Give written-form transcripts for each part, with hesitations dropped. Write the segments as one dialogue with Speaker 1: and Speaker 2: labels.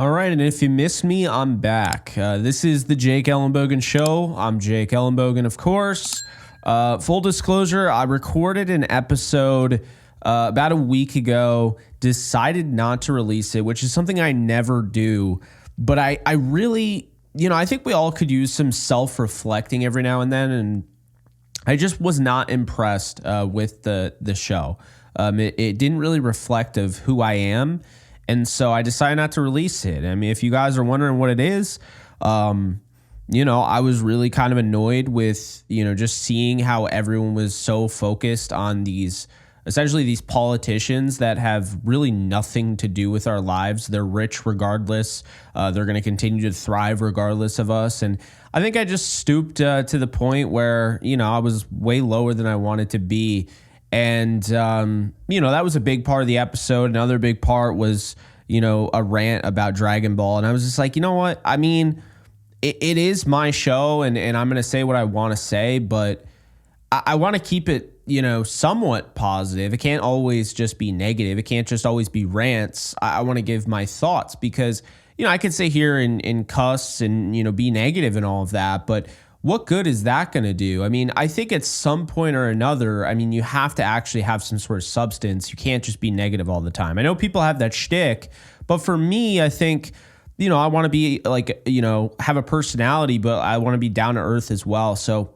Speaker 1: All right, and if you missed me, I'm back. This is the Jake Ellenbogen Show. I'm Jake Ellenbogen, of course. Full disclosure, I recorded an episode about a week ago, decided not to release it, which is something I never do. But I really, I think we all could use some self-reflecting every now and then, and I just was not impressed with the show. It didn't really reflect of who I am. And so I decided not to release it. I mean, if you guys are wondering what it is, I was really kind of annoyed with, just seeing how everyone was so focused on these politicians that have really nothing to do with our lives. They're rich regardless. They're going to continue to thrive regardless of us. And I think I just stooped to the point where, I was way lower than I wanted to be. And, that was a big part of the episode. Another big part was, a rant about Dragon Ball. And I was just like, you know what? I mean, it is my show and I'm going to say what I want to say, but I want to keep it, somewhat positive. It can't always just be negative. It can't just always be rants. I want to give my thoughts because, I could sit here and cuss and, be negative and all of that, but what good is that going to do? I mean, I think at some point or another, you have to actually have some sort of substance. You can't just be negative all the time. I know people have that shtick, but for me, I think, I want to be like, have a personality, but I want to be down to earth as well. So,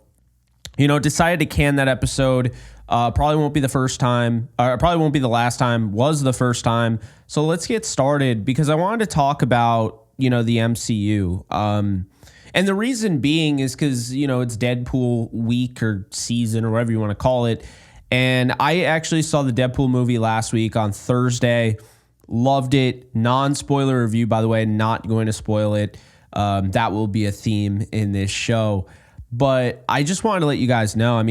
Speaker 1: decided to can that episode. Probably won't be the first time, or probably won't be the last time, was the first time. So let's get started because I wanted to talk about, the MCU. And the reason being is because, it's Deadpool week or season or whatever you want to call it. And I actually saw the Deadpool movie last week on Thursday. Loved it. Non-spoiler review, by the way, not going to spoil it. That will be a theme in this show. But I just wanted to let you guys know,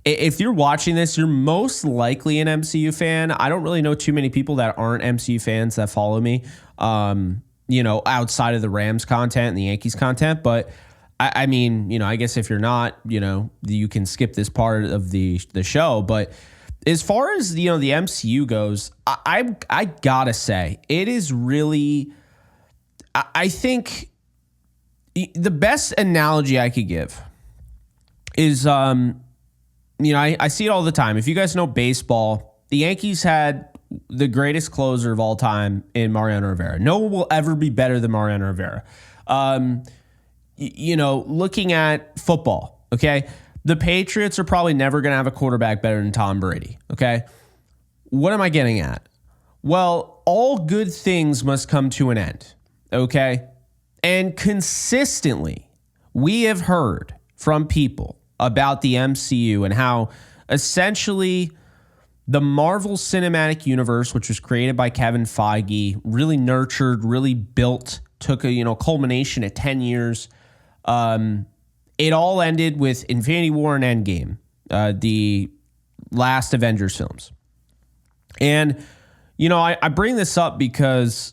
Speaker 1: if you're watching this, you're most likely an MCU fan. I don't really know too many people that aren't MCU fans that follow me. Outside of the Rams content and the Yankees content. But I guess if you're not, you can skip this part of the show. But as far as, the MCU goes, I gotta say, it is really, I think the best analogy I could give is, I see it all the time. If you guys know baseball, the Yankees had the greatest closer of all time in Mariano Rivera. No one will ever be better than Mariano Rivera. Looking at football, okay, the Patriots are probably never going to have a quarterback better than Tom Brady, okay? What am I getting at? Well, all good things must come to an end, okay? And consistently, we have heard from people about the MCU and how essentially the Marvel Cinematic Universe, which was created by Kevin Feige, really nurtured, really built, took a culmination at 10 years. It all ended with Infinity War and Endgame, the last Avengers films. And, I bring this up because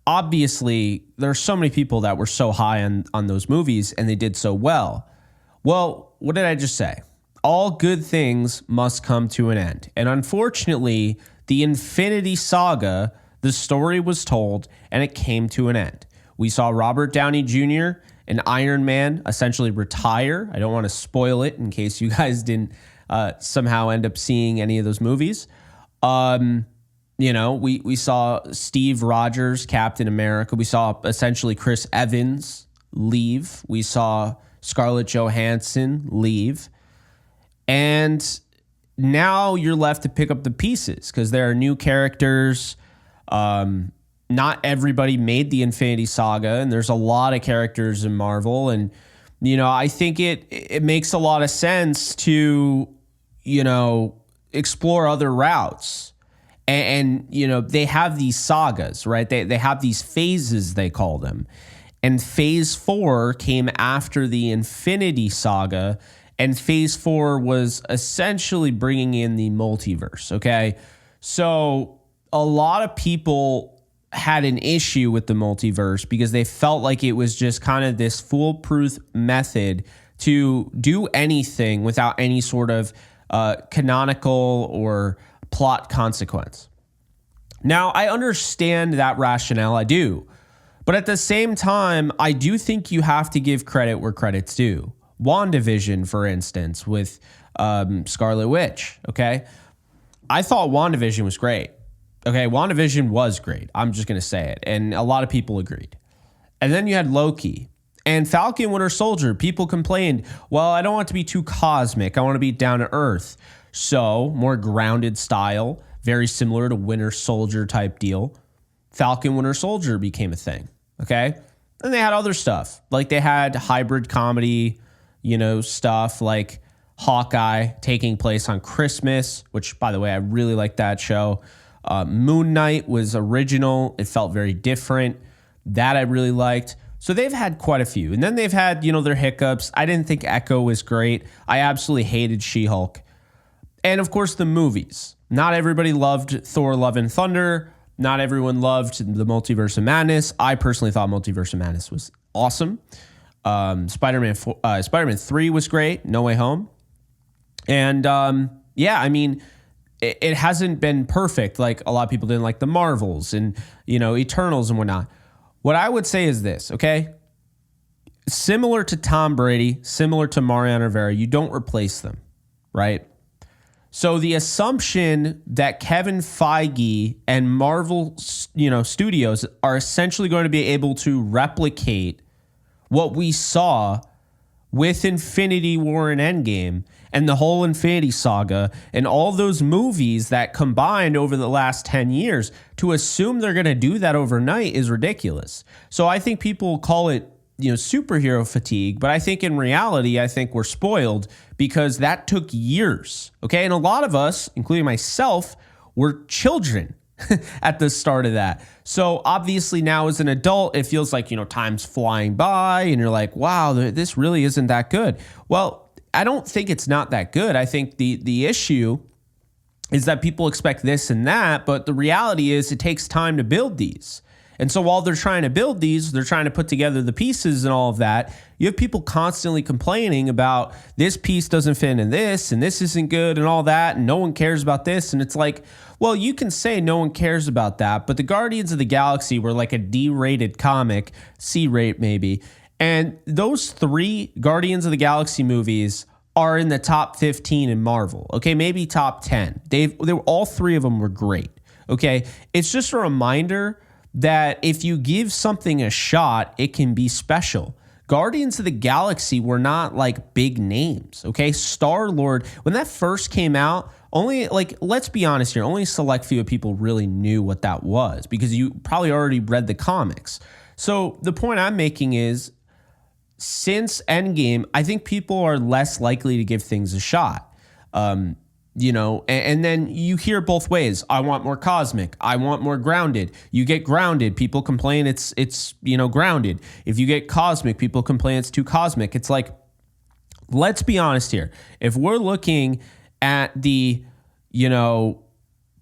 Speaker 1: obviously there are so many people that were so high on those movies and they did so well. Well, what did I just say? All good things must come to an end. And unfortunately, the Infinity Saga, the story was told and it came to an end. We saw Robert Downey Jr. and Iron Man essentially retire. I don't want to spoil it in case you guys didn't somehow end up seeing any of those movies. We saw Steve Rogers, Captain America. We saw essentially Chris Evans leave. We saw Scarlett Johansson leave. And now you're left to pick up the pieces because there are new characters. Not everybody made the Infinity Saga, and there's a lot of characters in Marvel. And, I think it makes a lot of sense to, explore other routes. And they have these sagas, right? They have these phases, they call them. And phase 4 came after the Infinity Saga. And phase 4 was essentially bringing in the multiverse, okay? So a lot of people had an issue with the multiverse because they felt like it was just kind of this foolproof method to do anything without any sort of canonical or plot consequence. Now, I understand that rationale, I do. But at the same time, I do think you have to give credit where credit's due. WandaVision, for instance, with Scarlet Witch, okay? I thought WandaVision was great. Okay, WandaVision was great. I'm just going to say it. And a lot of people agreed. And then you had Loki. And Falcon Winter Soldier, people complained, well, I don't want it to be too cosmic. I want to be down to earth. So, more grounded style, very similar to Winter Soldier type deal. Falcon Winter Soldier became a thing, okay? And they had other stuff. Like they had hybrid comedy, stuff like Hawkeye taking place on Christmas, which, by the way, I really like that show. Moon Knight was original. It felt very different. That I really liked. So they've had quite a few. And then they've had, their hiccups. I didn't think Echo was great. I absolutely hated She-Hulk. And, of course, the movies. Not everybody loved Thor, Love and Thunder. Not everyone loved the Multiverse of Madness. I personally thought Multiverse of Madness was awesome. Spider-Man 3 was great. No Way Home. And, it hasn't been perfect. Like, a lot of people didn't like the Marvels and, Eternals and whatnot. What I would say is this, okay? Similar to Tom Brady, similar to Mariano Rivera, you don't replace them, right? So the assumption that Kevin Feige and Marvel, studios are essentially going to be able to replicate what we saw with Infinity War and Endgame and the whole Infinity Saga and all those movies that combined over the last 10 years, to assume they're going to do that overnight is ridiculous. So I think people call it, superhero fatigue, but I think in reality, we're spoiled because that took years, okay? And a lot of us, including myself, were children at the start of that. So obviously now as an adult, it feels like, time's flying by and you're like, wow, this really isn't that good. Well, I don't think it's not that good. I think the issue is that people expect this and that, but the reality is it takes time to build these. And so while they're trying to build these, they're trying to put together the pieces and all of that. You have people constantly complaining about this piece doesn't fit in this and this isn't good and all that. And no one cares about this. And it's like, well, you can say no one cares about that. But the Guardians of the Galaxy were like a D-rated comic, C-rate maybe. And those 3 Guardians of the Galaxy movies are in the top 15 in Marvel. Okay, maybe top 10. All 3 of them were great. Okay, it's just a reminder that if you give something a shot, it can be special. Guardians of the Galaxy were not like big names, okay? Star-Lord, when that first came out, let's be honest here, only a select few of people really knew what that was because you probably already read the comics. So the point I'm making is, since Endgame, I think people are less likely to give things a shot. And then you hear both ways. I want more cosmic. I want more grounded. You get grounded. People complain it's grounded. If you get cosmic, people complain it's too cosmic. It's like, let's be honest here. If we're looking at the,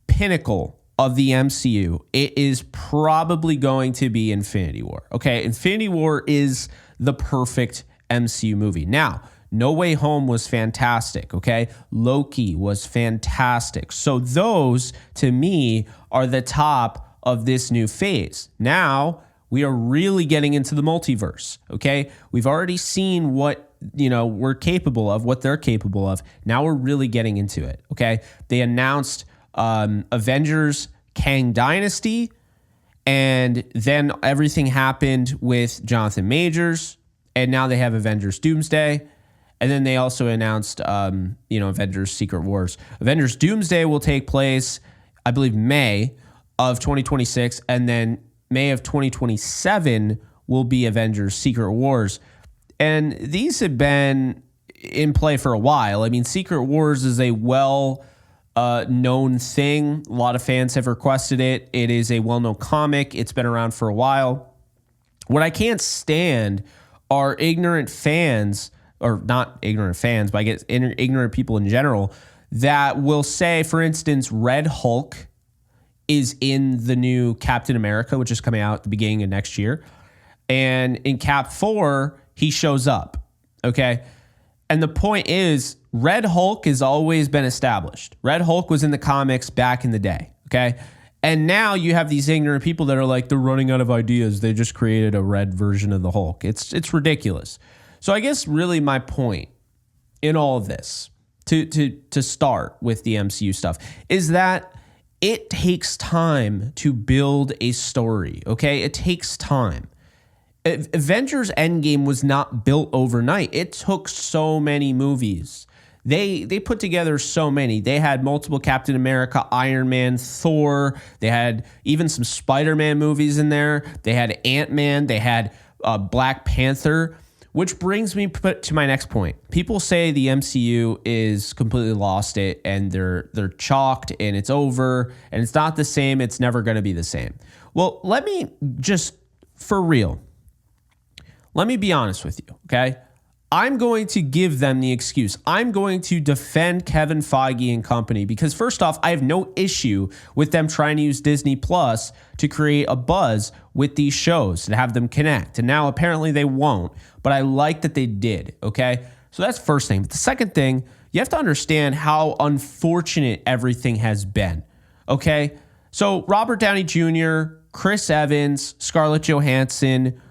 Speaker 1: pinnacle of the MCU, it is probably going to be Infinity War. Okay. Infinity War is the perfect MCU movie. Now, No Way Home was fantastic, okay? Loki was fantastic. So those, to me, are the top of this new phase. Now, we are really getting into the multiverse, okay? We've already seen what, we're capable of, what they're capable of. Now we're really getting into it, okay? They announced Avengers Kang Dynasty, and then everything happened with Jonathan Majors, and now they have Avengers Doomsday. And then they also announced, Avengers Secret Wars. Avengers Doomsday will take place, I believe, May of 2026. And then May of 2027 will be Avengers Secret Wars. And these have been in play for a while. I mean, Secret Wars is a well-known thing. A lot of fans have requested it. It is a well-known comic. It's been around for a while. What I can't stand are ignorant fans, or not ignorant fans, but I guess ignorant people in general, that will say, for instance, Red Hulk is in the new Captain America, which is coming out at the beginning of next year. And in Cap 4, he shows up, okay? And the point is, Red Hulk has always been established. Red Hulk was in the comics back in the day, okay? And now you have these ignorant people that are like, they're running out of ideas. They just created a red version of the Hulk. It's ridiculous. So I guess really my point in all of this, to start with the MCU stuff, is that it takes time to build a story, okay? It takes time. Avengers Endgame was not built overnight. It took so many movies. They put together so many. They had multiple Captain America, Iron Man, Thor. They had even some Spider-Man movies in there. They had Ant-Man. They had Black Panther, which brings me to my next point. People say the MCU is completely lost it and they're chalked and it's over and it's not the same. It's never going to be the same. Well, let me just, for real, let me be honest with you, okay? I'm going to give them the excuse. I'm going to defend Kevin Feige and company because first off, I have no issue with them trying to use Disney Plus to create a buzz with these shows and have them connect. And now apparently they won't, but I like that they did, okay? So that's the first thing. But the second thing, you have to understand how unfortunate everything has been, okay? So Robert Downey Jr., Chris Evans, Scarlett Johansson,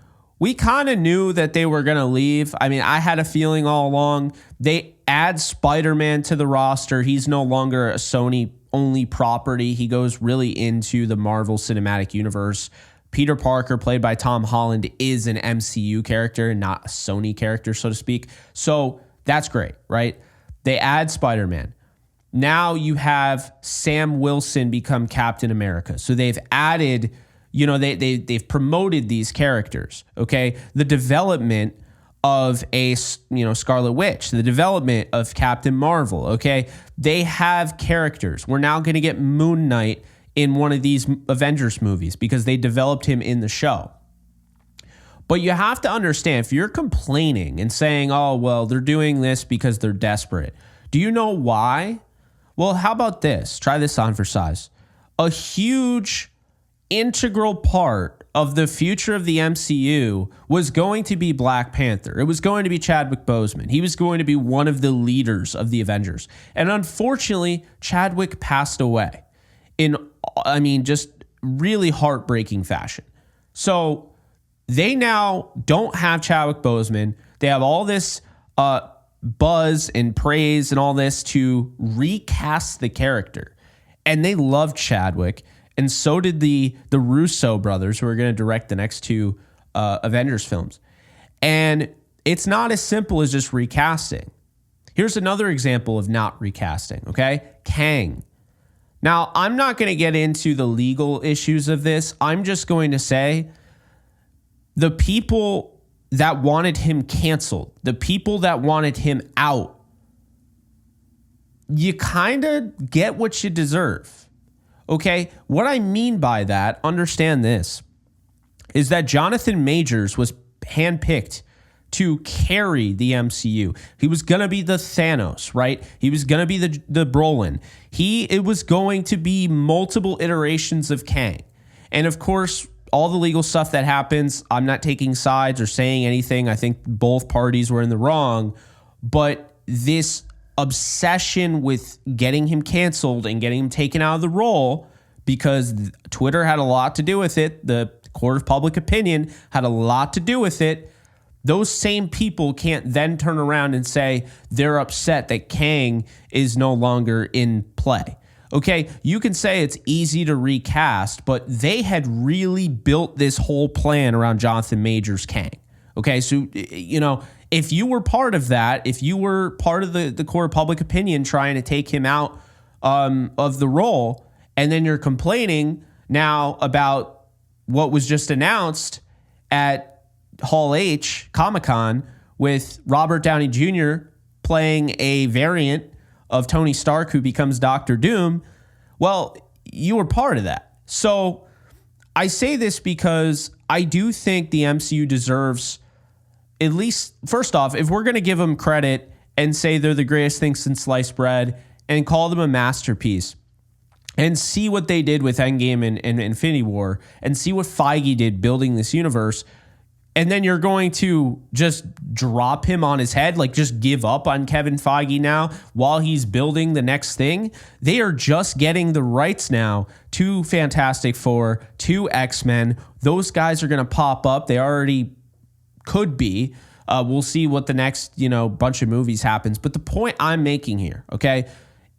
Speaker 1: we kind of knew that they were going to leave. I mean, I had a feeling all along. They add Spider-Man to the roster. He's no longer a Sony-only property. He goes really into the Marvel Cinematic Universe. Peter Parker, played by Tom Holland, is an MCU character, not a Sony character, so to speak. So that's great, right? They add Spider-Man. Now you have Sam Wilson become Captain America. So they've added... they've promoted these characters, okay? The development of a, Scarlet Witch, the development of Captain Marvel, okay? They have characters. We're now going to get Moon Knight in one of these Avengers movies because they developed him in the show. But you have to understand, if you're complaining and saying, oh, well, they're doing this because they're desperate. Do you know why? Well, how about this? Try this on for size. A huge... integral part of the future of the MCU was going to be Black Panther. It was going to be Chadwick Boseman. He was going to be one of the leaders of the Avengers. And unfortunately, Chadwick passed away in, just really heartbreaking fashion. So they now don't have Chadwick Boseman. They have all this buzz and praise and all this to recast the character. And they loved Chadwick. And so did the Russo brothers, who are going to direct the next two Avengers films. And it's not as simple as just recasting. Here's another example of not recasting, okay? Kang. Now, I'm not going to get into the legal issues of this. I'm just going to say the people that wanted him canceled, the people that wanted him out, you kind of get what you deserve. Okay, what I mean by that, understand this, is that Jonathan Majors was handpicked to carry the MCU. He was going to be the Thanos, right? He was going to be the Brolin. It was going to be multiple iterations of Kang. And of course, all the legal stuff that happens, I'm not taking sides or saying anything. I think both parties were in the wrong. But this obsession with getting him canceled and getting him taken out of the role, because Twitter had a lot to do with it. The court of public opinion had a lot to do with it. Those same people can't then turn around and say they're upset that Kang is no longer in play. Okay, you can say it's easy to recast, but they had really built this whole plan around Jonathan Majors' Kang. Okay, so, if you were part of that, if you were part of the court of public opinion trying to take him out of the role, and then you're complaining now about what was just announced at Hall H, Comic-Con, with Robert Downey Jr. playing a variant of Tony Stark who becomes Doctor Doom, well, you were part of that. So I say this because I do think the MCU deserves... at least, first off, if we're going to give them credit and say they're the greatest thing since sliced bread and call them a masterpiece and see what they did with Endgame and Infinity War and see what Feige did building this universe and then you're going to just drop him on his head, like just give up on Kevin Feige now while he's building the next thing. They are just getting the rights now to Fantastic Four, to X-Men. Those guys are going to pop up. They already could be. We'll see what the next, bunch of movies happens. But the point I'm making here, okay,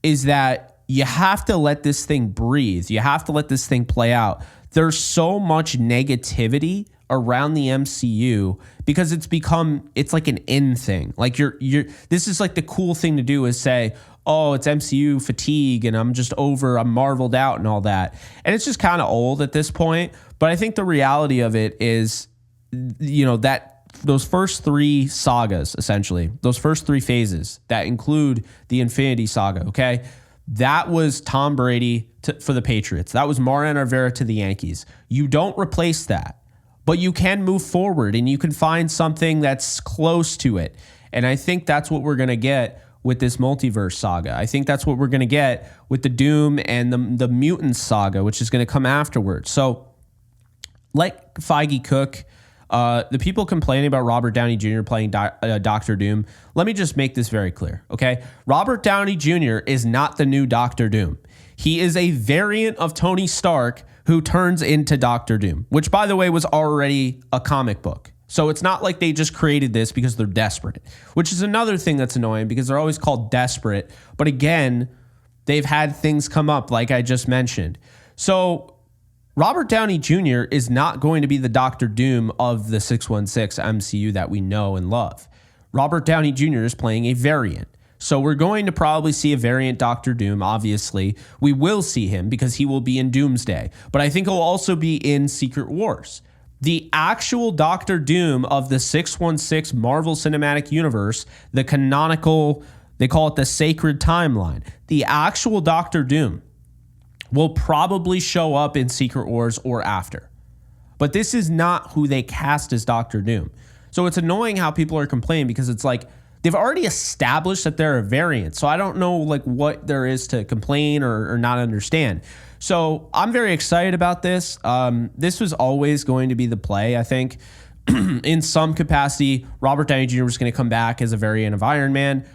Speaker 1: is that you have to let this thing breathe. You have to let this thing play out. There's so much negativity around the MCU because it's like an in thing. Like this is like the cool thing to do is say, oh, it's MCU fatigue and I'm marveled out and all that. And it's just kind of old at this point. But I think the reality of it is, that those first three sagas, essentially, those first three phases that include the Infinity Saga, okay? That was Tom Brady for the Patriots. That was Mariano Rivera to the Yankees. You don't replace that. But you can move forward and you can find something that's close to it. And I think that's what we're going to get with this multiverse saga. I think that's what we're going to get with the Doom and the Mutant saga, which is going to come afterwards. So like Feige Cook, the people complaining about Robert Downey Jr. playing Doctor Doom, let me just make this very clear, okay? Robert Downey Jr. is not the new Doctor Doom. He is a variant of Tony Stark who turns into Doctor Doom, which, by the way, was already a comic book. So it's not like they just created this because they're desperate, which is another thing that's annoying because they're always called desperate. But again, they've had things come up like I just mentioned. So Robert Downey Jr. is not going to be the Doctor Doom of the 616 MCU that we know and love. Robert Downey Jr. is playing a variant. So we're going to probably see a variant Doctor Doom, obviously. We will see him because he will be in Doomsday. But I think he'll also be in Secret Wars. The actual Doctor Doom of the 616 Marvel Cinematic Universe, the canonical, they call it the sacred timeline. The actual Doctor Doom will probably show up in Secret Wars or after. But this is not who they cast as Doctor Doom. So it's annoying how people are complaining because it's like, they've already established that they're a variant. So I don't know like what there is to complain or not understand. So I'm very excited about this. This was always going to be the play, I think. In some capacity, Robert Downey Jr. was going to come back as a variant of Iron Man.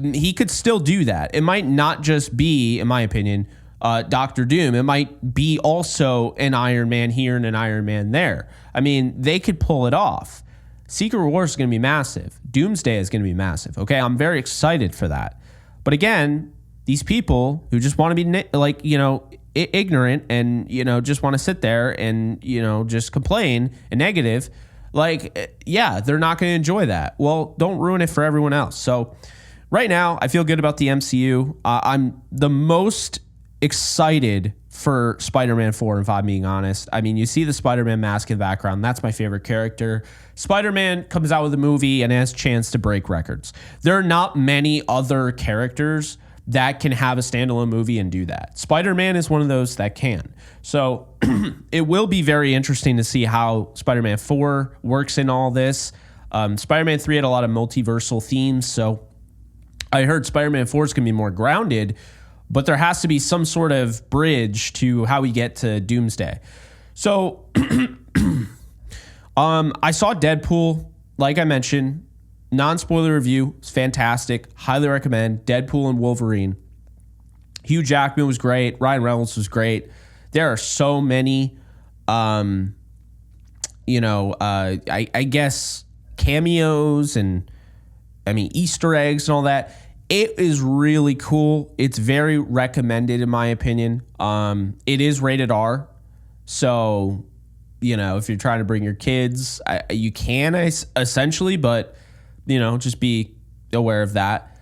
Speaker 1: He could still do that. It might not just be, in my opinion, Doctor Doom. It might be also an Iron Man here and an Iron Man there. I mean, they could pull it off. Secret Wars is going to be massive. Doomsday is going to be massive. Okay, I'm very excited for that. But again, these people who just want to be ignorant and just want to sit there and just complain and negative, they're not going to enjoy that. Well, don't ruin it for everyone else. So right now, I feel good about the MCU. I'm the most excited for Spider-Man 4, if I'm being honest. I mean, you see the Spider-Man mask in the background. That's my favorite character. Spider-Man comes out with a movie and has a chance to break records. There are not many other characters that can have a standalone movie and do that. Spider-Man is one of those that can. So it will be very interesting to see how Spider-Man 4 works in all this. Spider-Man 3 had a lot of multiversal themes, so I heard Spider-Man 4 is going to be more grounded, but there has to be some sort of bridge to how we get to Doomsday. So I saw Deadpool, like I mentioned, non-spoiler review. It's fantastic. Highly recommend Deadpool and Wolverine. Hugh Jackman was great. Ryan Reynolds was great. There are so many, I guess, cameos and, Easter eggs and all that. It is really cool. It's very recommended, in my opinion. It is rated R. So, if you're trying to bring your kids, you can essentially, but, just be aware of that.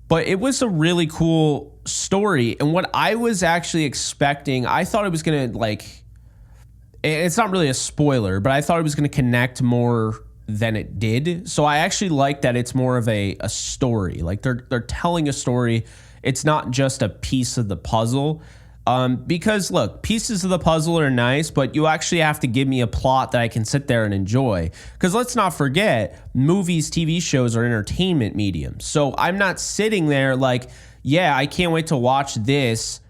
Speaker 1: But it was a really cool story. And what I was actually expecting, I thought it was going to, it's not really a spoiler, but I thought it was going to connect more than it did. So I actually like that it's more of a story. Like they're telling a story. It's not just a piece of the puzzle. Because look, pieces of the puzzle are nice, but you actually have to give me a plot that I can sit there and enjoy. Because let's not forget, movies, TV shows are entertainment mediums. So I'm not sitting there I can't wait to watch this,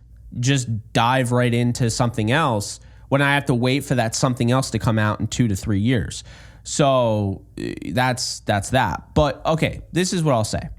Speaker 1: just dive right into something else when I have to wait for that something else to come out in 2 to 3 years. So that's that. But okay, this is what I'll say.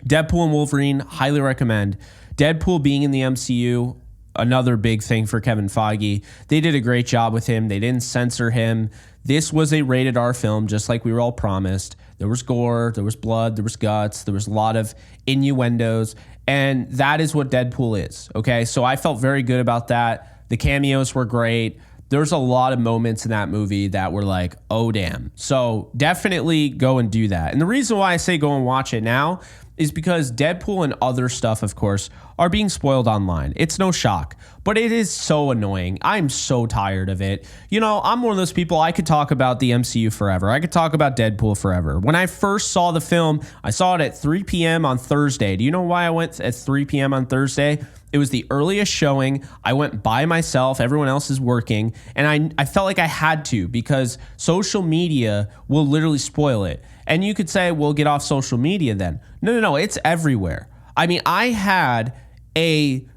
Speaker 1: Deadpool and Wolverine, highly recommend. Deadpool being in the MCU, another big thing for Kevin Feige. They did a great job with him. They didn't censor him. This was a rated R film, just like we were all promised. There was gore, there was blood, there was guts, there was a lot of innuendos, and that is what Deadpool is, okay? So I felt very good about that. The cameos were great. There's a lot of moments in that movie that were like, oh, damn. So definitely go and do that. And the reason why I say go and watch it now is because Deadpool and other stuff, of course, are being spoiled online. It's no shock, but it is so annoying. I'm so tired of it. You know, I'm one of those people, I could talk about the MCU forever. I could talk about Deadpool forever. When I first saw the film, I saw it at 3 p.m. on Thursday. Do you know why I went at 3 p.m. on Thursday? It was the earliest showing. I went by myself. Everyone else is working. And I felt like I had to because social media will literally spoil it. And you could say, well, get off social media then. No, it's everywhere. I mean, I had when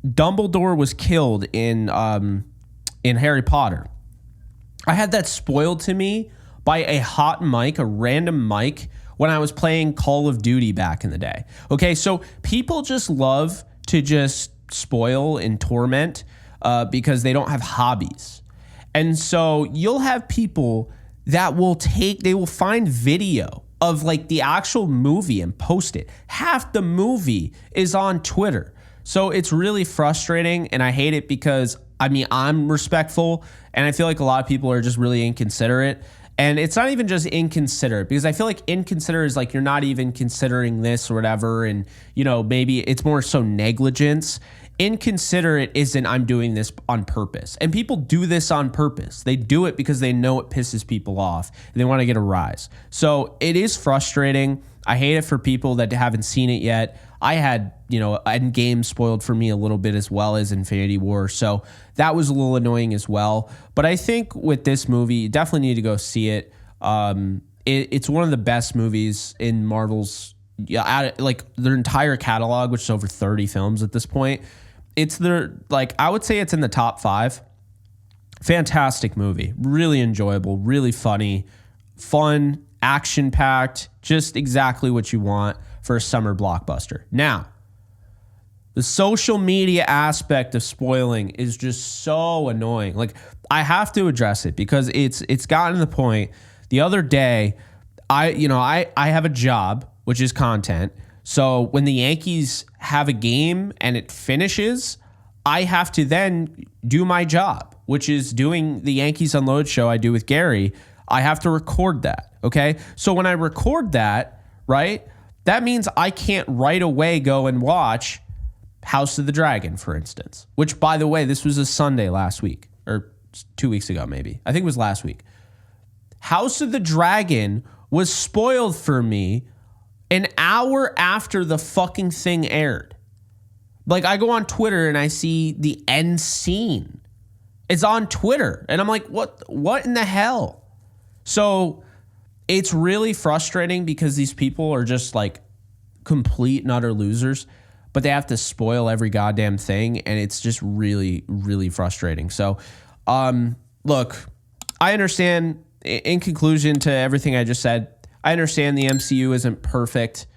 Speaker 1: Dumbledore was killed in Harry Potter, I had that spoiled to me by a hot mic, a random mic, when I was playing Call of Duty back in the day. Okay, so people just love to just spoil and torment because they don't have hobbies. And so you'll have people that they will find video of like the actual movie and post it. Half the movie is on Twitter. So it's really frustrating, and I hate it because, I mean, I'm respectful, and I feel like a lot of people are just really inconsiderate. And it's not even just inconsiderate, because I feel like inconsiderate is like you're not even considering this or whatever, and, you know, maybe it's more so negligence. Inconsiderate isn't I'm doing this on purpose. And people do this on purpose. They do it because they know it pisses people off and they want to get a rise. So it is frustrating. I hate it for people that haven't seen it yet. I had, Endgame spoiled for me a little bit as well as Infinity War. So that was a little annoying as well. But I think with this movie, you definitely need to go see it. It's one of the best movies in Marvel's, like their entire catalog, which is over 30 films at this point. I would say it's in the top 5. Fantastic movie. Really enjoyable, really funny, fun, action-packed, just exactly what you want for a summer blockbuster. Now, the social media aspect of spoiling is just so annoying. Like, I have to address it because it's gotten to the point. The other day, I have a job, which is content. So when the Yankees have a game and it finishes, I have to then do my job, which is doing the Yankees Unload show I do with Gary. I have to record that, okay? So when I record that, right, that means I can't right away go and watch House of the Dragon, for instance, which, by the way, this was a Sunday last week, or 2 weeks ago maybe. I think it was last week. House of the Dragon was spoiled for me an hour after the fucking thing aired. Like, I go on Twitter and I see the end scene. It's on Twitter. And I'm like, what in the hell? So it's really frustrating because these people are just like complete and utter losers, but they have to spoil every goddamn thing. And it's just really, really frustrating. So, look, I understand, in conclusion to everything I just said, I understand the MCU isn't perfect,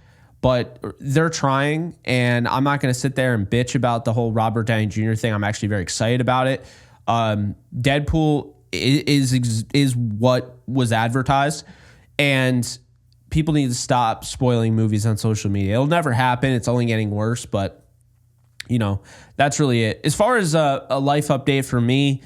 Speaker 1: but they're trying, and I'm not going to sit there and bitch about the whole Robert Downey Jr. thing. I'm actually very excited about it. Deadpool is what was advertised, and people need to stop spoiling movies on social media. It'll never happen. It's only getting worse, but, that's really it. As far as a life update for me,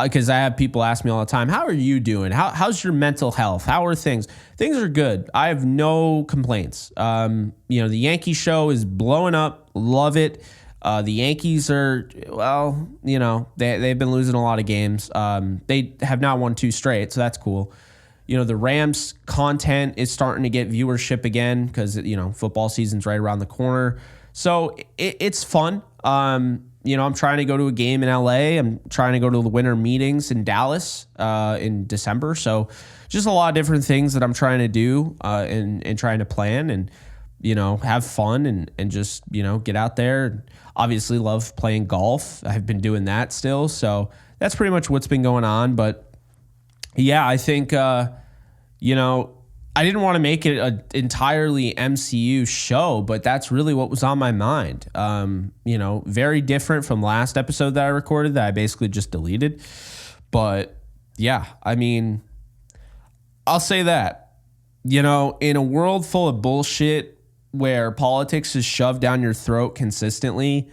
Speaker 1: because I have people ask me all the time, how are you doing? How's your mental health? How are things? Things are good. I have no complaints. The Yankee show is blowing up. Love it. The Yankees are, they've been losing a lot of games. They have not won 2 straight, so that's cool. The Rams content is starting to get viewership again because, football season's right around the corner. So it's fun. I'm trying to go to a game in LA. I'm trying to go to the winter meetings in Dallas in December. So just a lot of different things that I'm trying to do and trying to plan and, have fun and just, get out there. Obviously love playing golf. I've been doing that still. So that's pretty much what's been going on. But yeah, I think, you know, I didn't want to make it an entirely MCU show, but that's really what was on my mind. You know, very different from last episode that I recorded that I basically just deleted. But yeah, I mean, I'll say that, you know, in a world full of bullshit where politics is shoved down your throat consistently,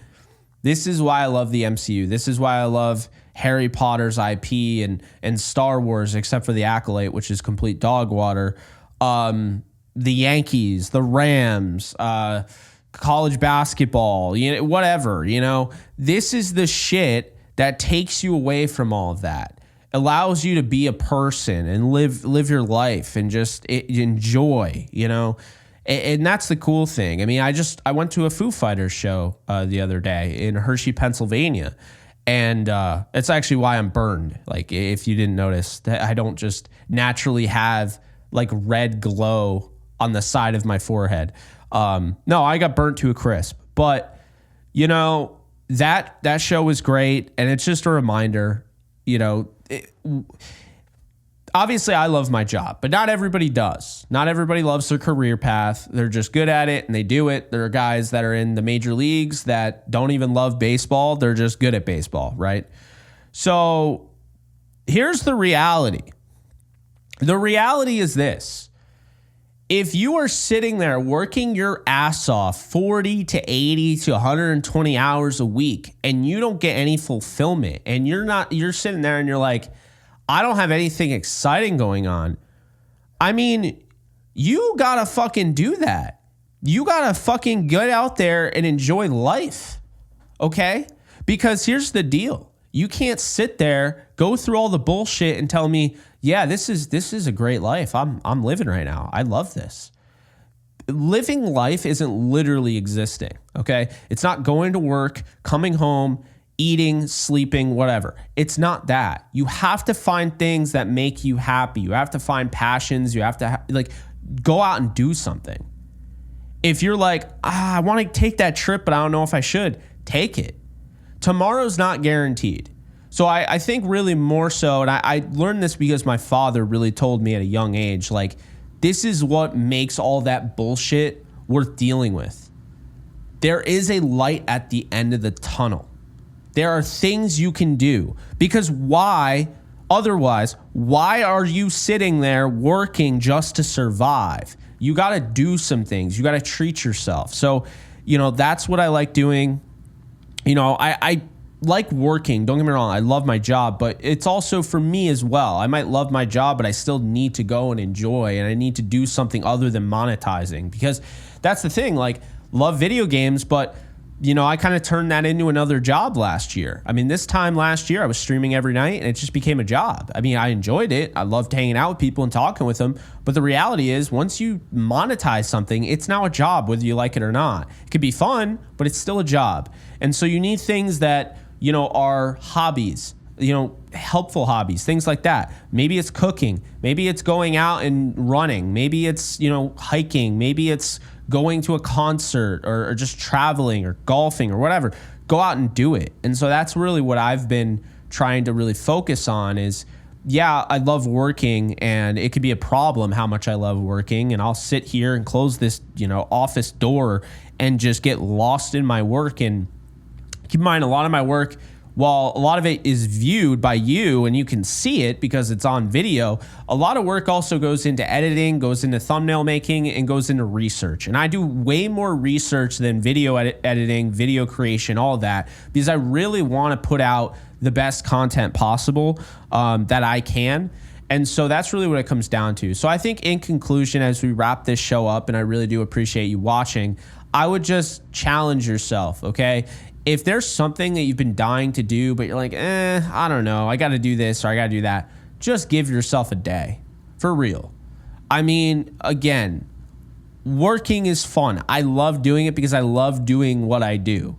Speaker 1: this is why I love the MCU. This is why I love Harry Potter's IP and Star Wars, except for the Acolyte, which is complete dog water. The Yankees, the Rams, college basketball, you know, whatever, you know, this is the shit that takes you away from all of that, allows you to be a person and live your life and just enjoy, you know, and that's the cool thing. I mean, I went to a Foo Fighters show the other day in Hershey, Pennsylvania. And it's actually why I'm burned. Like, if you didn't notice, that I don't just naturally have like red glow on the side of my forehead. No, I got burnt to a crisp. But, you know, that show was great. And it's just a reminder, you know, obviously I love my job, but not everybody does. Not everybody loves their career path. They're just good at it and they do it. There are guys that are in the major leagues that don't even love baseball. They're just good at baseball, right? So here's the reality. The reality is this. If you are sitting there working your ass off 40 to 80 to 120 hours a week and you don't get any fulfillment and you're sitting there and you're like, I don't have anything exciting going on. I mean, you gotta fucking do that. You gotta fucking get out there and enjoy life, okay? Because here's the deal. You can't sit there, go through all the bullshit and tell me, yeah, this is a great life. I'm living right now. I love this. Living life isn't literally existing, okay? It's not going to work, coming home, eating, sleeping, whatever. It's not that. You have to find things that make you happy. You have to find passions. You have to go out and do something. If you're like, I want to take that trip, but I don't know if I should, take it. Tomorrow's not guaranteed. So I think really more so, and I learned this because my father really told me at a young age, like, this is what makes all that bullshit worth dealing with. There is a light at the end of the tunnel. There are things you can do, because why are you sitting there working just to survive? You got to do some things. You got to treat yourself. So, you know, that's what I like doing. You know, I like working. Don't get me wrong. I love my job, but it's also for me as well. I might love my job, but I still need to go and enjoy, and I need to do something other than monetizing, because that's the thing. Like, love video games, but you know, I kind of turned that into another job last year. I mean, this time last year, I was streaming every night and it just became a job. I mean, I enjoyed it. I loved hanging out with people and talking with them. But the reality is, once you monetize something, it's now a job, whether you like it or not. It could be fun, but it's still a job. And so you need things that, you know, are hobbies, you know, helpful hobbies, things like that. Maybe it's cooking. Maybe it's going out and running. Maybe it's, you know, hiking. Maybe it's going to a concert or just traveling or golfing or whatever. Go out and do it. And so that's really what I've been trying to really focus on is, yeah, I love working, and it could be a problem how much I love working. And I'll sit here and close this, you know, office door and just get lost in my work. And keep in mind, a lot of my work, while a lot of it is viewed by you and you can see it because it's on video, a lot of work also goes into editing, goes into thumbnail making, and goes into research. And I do way more research than video editing, video creation, all of that, because I really want to put out the best content possible that I can. And so that's really what it comes down to. So I think in conclusion, as we wrap this show up, and I really do appreciate you watching, I would just challenge yourself, okay? If there's something that you've been dying to do, but you're like, I don't know, I got to do this or I got to do that, just give yourself a day. For real. I mean, again, working is fun. I love doing it because I love doing what I do.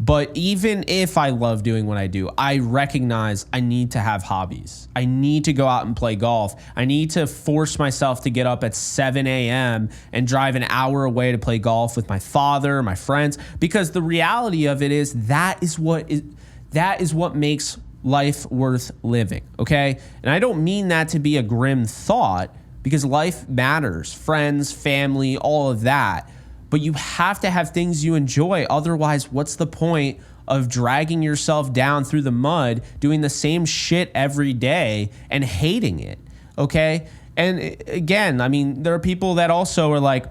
Speaker 1: But even if I love doing what I do, I recognize I need to have hobbies. I need to go out and play golf. I need to force myself to get up at 7 a.m. and drive an hour away to play golf with my father, my friends, because the reality of it is that is what makes life worth living, okay? And I don't mean that to be a grim thought, because life matters, friends, family, all of that. But you have to have things you enjoy. Otherwise, what's the point of dragging yourself down through the mud, doing the same shit every day and hating it, okay? And again, I mean, there are people that also are like,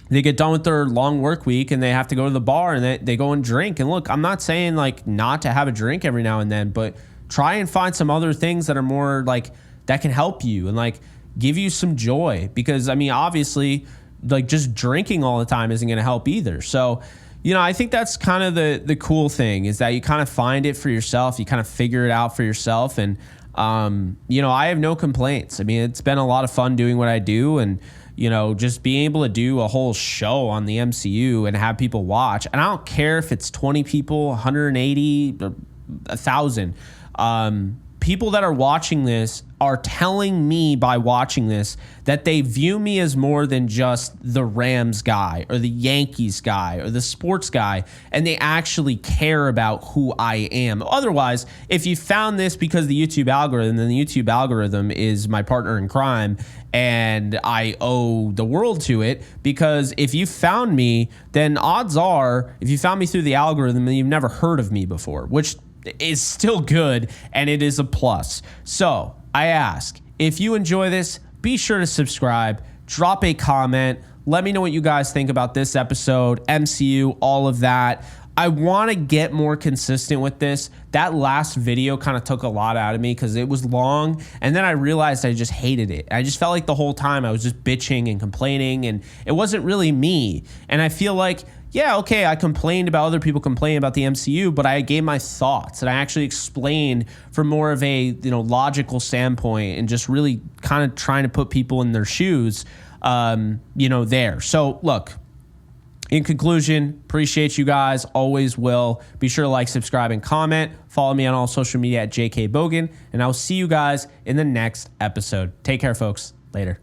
Speaker 1: they get done with their long work week and they have to go to the bar and they go and drink. And look, I'm not saying like not to have a drink every now and then, but try and find some other things that are more like, that can help you and like give you some joy. Because I mean, obviously, like just drinking all the time isn't going to help either. So, you know, I think that's kind of the cool thing, is that you kind of find it for yourself. You kind of figure it out for yourself. And, you know, I have no complaints. I mean, it's been a lot of fun doing what I do, and, you know, just being able to do a whole show on the MCU and have people watch. And I don't care if it's 20 people, 180, 1,000. People that are watching this are telling me by watching this that they view me as more than just the Rams guy or the Yankees guy or the sports guy, and they actually care about who I am. Otherwise, if you found this because of the YouTube algorithm, then the YouTube algorithm is my partner in crime, and I owe the world to it. Because if you found me, then odds are, if you found me through the algorithm, then you've never heard of me before, which is still good, and it is a plus. So I ask, if you enjoy this, be sure to subscribe, drop a comment, let me know what you guys think about this episode, MCU, all of that. I want to get more consistent with this. That last video kind of took a lot out of me because it was long, and then I realized I just hated it. I just felt like the whole time I was just bitching and complaining, and it wasn't really me. And I feel like, yeah, okay, I complained about other people complaining about the MCU, but I gave my thoughts and I actually explained from more of a, you know, logical standpoint, and just really kind of trying to put people in their shoes, you know, there. So look, in conclusion, appreciate you guys, always will. Be sure to like, subscribe, and comment. Follow me on all social media at JK Bogan, and I'll see you guys in the next episode. Take care, folks. Later.